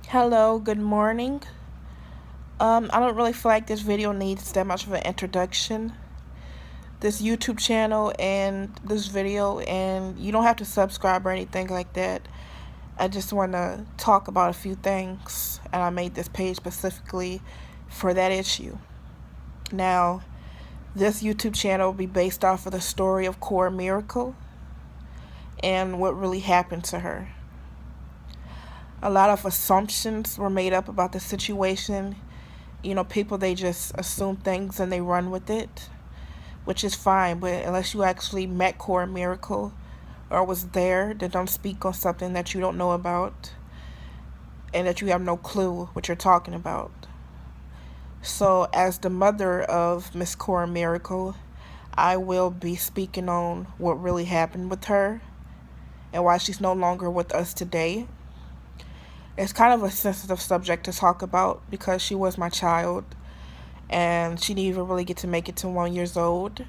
Hello, good morning. I don't really feel like this video needs that much of an introduction. This YouTube channel and this video, and you don't have to subscribe or anything like that. I just want to talk about a few things, and I made this page specifically for that issue. Now, this YouTube channel will be based off of the story of Cora Miracle and what really happened to her. A lot of assumptions were made up about the situation. People, they just assume things and they run with it, which is fine, but unless you actually met Cora Miracle or was there, then don't speak on something that you don't know about and that you have no clue what you're talking about. So, as the mother of Miss Cora Miracle, I will be speaking on what really happened with her and why she's no longer with us today. It's kind of a sensitive subject to talk about because she was my child and she didn't even really get to make it to 1 years old.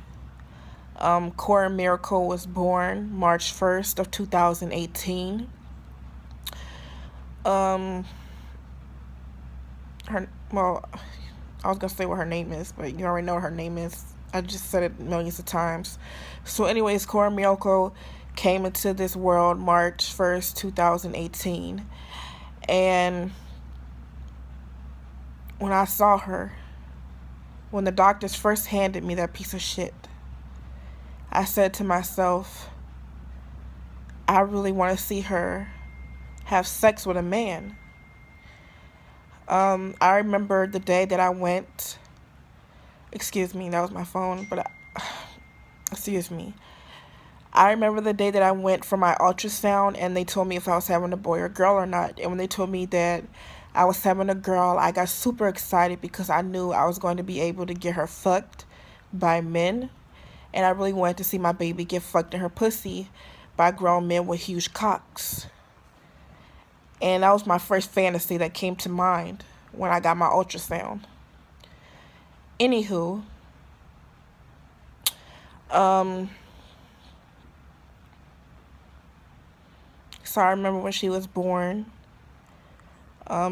Cora Miracle was born March 1st of 2018. Well, I was gonna say what her name is, but you already know what her name is. I just said it millions of times. So anyways, Cora Miracle came into this world March 1st, 2018. And when I saw her, when the doctors first handed me that piece of shit, I said to myself, I really want to see her have sex with a man. I remember the day that I went, excuse me, that was my phone, but excuse me. I remember the day that I went for my ultrasound and they told me if I was having a boy or girl or not. And when they told me that I was having a girl, I got super excited because I knew I was going to be able to get her fucked by men. And I really wanted to see my baby get fucked in her pussy by grown men with huge cocks. And that was my first fantasy that came to mind when I got my ultrasound. Anywho, so I remember when she was born.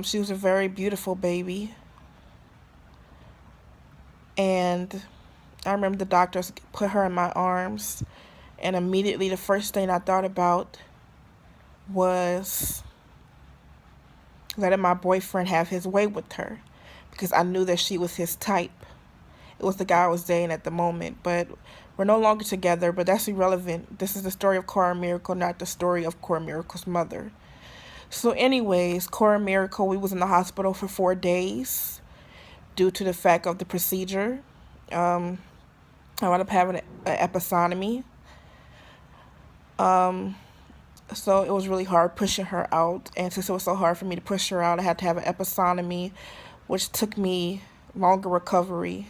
She was a very beautiful baby. And I remember the doctors put her in my arms. And immediately the first thing I thought about was letting my boyfriend have his way with her. Because I knew that she was his type. It was the guy I was dating at the moment. But we're no longer together. But that's irrelevant. This is the story of Cora Miracle, not the story of Cora Miracle's mother. So anyways, Cora Miracle, we was in the hospital for 4 days due to the fact of the procedure. I wound up having an episiotomy. So it was really hard pushing her out. And since it was so hard for me to push her out, I had to have an episiotomy, which took me longer recovery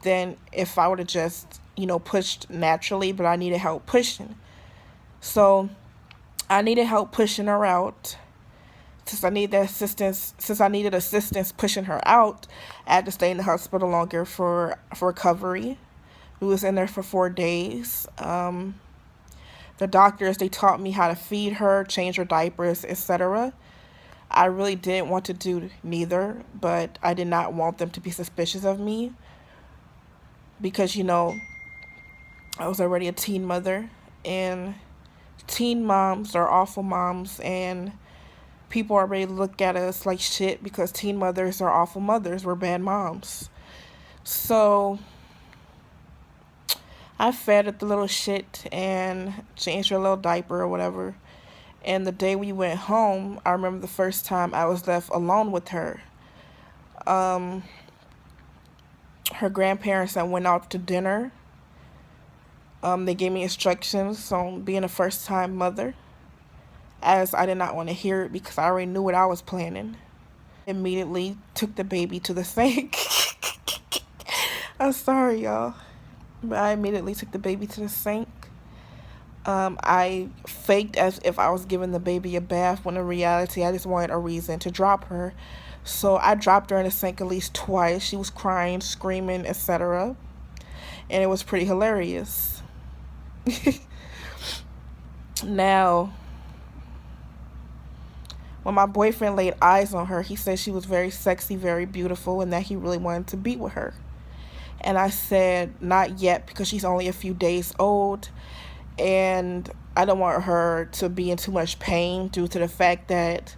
than if I would have just, pushed naturally, but I needed help pushing. So I needed help pushing her out. Since I needed assistance pushing her out, I had to stay in the hospital longer for recovery. We was in there for 4 days. The doctors, they taught me how to feed her, change her diapers, etc. I really didn't want to do neither, but I did not want them to be suspicious of me because, I was already a teen mother, and teen moms are awful moms, and people already look at us like shit because teen mothers are awful mothers. We're bad moms. So I fed her the little shit and changed her little diaper or whatever. And the day we went home, I remember the first time I was left alone with her. Her grandparents that went out to dinner. They gave me instructions on being a first-time mother, as I did not want to hear it because I already knew what I was planning. Immediately took the baby to the sink. I'm sorry, y'all. But I immediately took the baby to the sink. I faked as if I was giving the baby a bath when in reality I just wanted a reason to drop her. So I dropped her in the sink at least twice. She was crying, screaming, etc. And it was pretty hilarious. Now, When my boyfriend laid eyes on her, he said she was very sexy, very beautiful, and that he really wanted to be with her. And I said, not yet, because she's only a few days old, and I don't want her to be in too much pain due to the fact that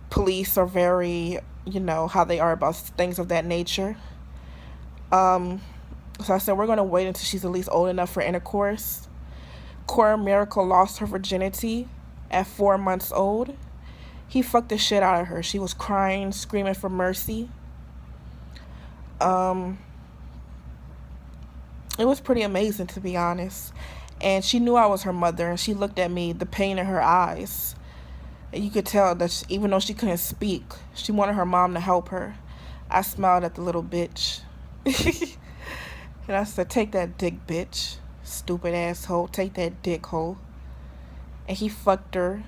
police are very, how they are about things of that nature. So I said, we're going to wait until she's at least old enough for intercourse. Cora Miracle lost her virginity at 4 months old. He fucked the shit out of her. She was crying, screaming for mercy. It was pretty amazing, to be honest. And she knew I was her mother, and she looked at me, the pain in her eyes. And you could tell that even though she couldn't speak, she wanted her mom to help her. I smiled at the little bitch. And I said, take that dick, bitch. Stupid asshole. Take that dick hole. And he fucked her.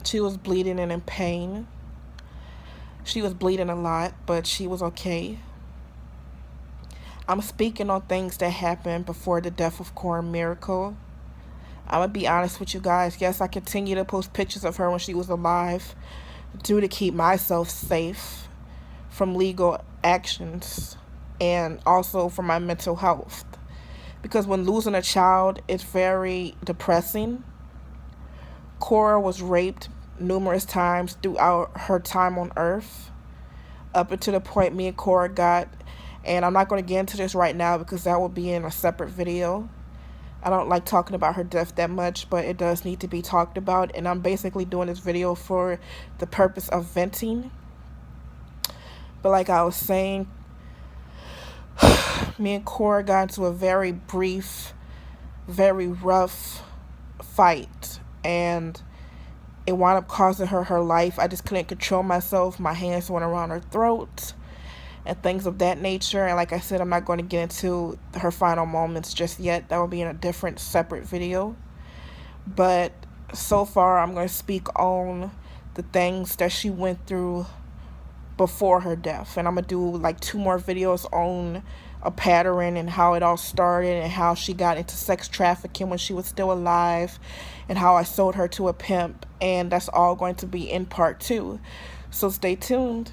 She was bleeding and in pain. She was bleeding a lot, but she was okay. I'm speaking on things that happened before the death of Cora Miracle. I'm going to be honest with you guys. Yes, I continue to post pictures of her when she was alive due to keep myself safe from legal actions and also for my mental health. Because when losing a child, it's very depressing. Cora was raped numerous times throughout her time on Earth, up until the point me and Cora got, and I'm not going to get into this right now because that will be in a separate video. I don't like talking about her death that much, but it does need to be talked about, and I'm basically doing this video for the purpose of venting. But like I was saying, me and Cora got into a very brief, very rough fight, and it wound up costing her life. I just couldn't control myself. My hands went around her throat and things of that nature. And like I said, I'm not going to get into her final moments just yet. That will be in a different, separate video. But so far, I'm going to speak on the things that she went through before her death. And I'm going to do like 2 more videos on a pattern and how it all started and how she got into sex trafficking when she was still alive and how I sold her to a pimp. And that's all going to be in part 2. So stay tuned.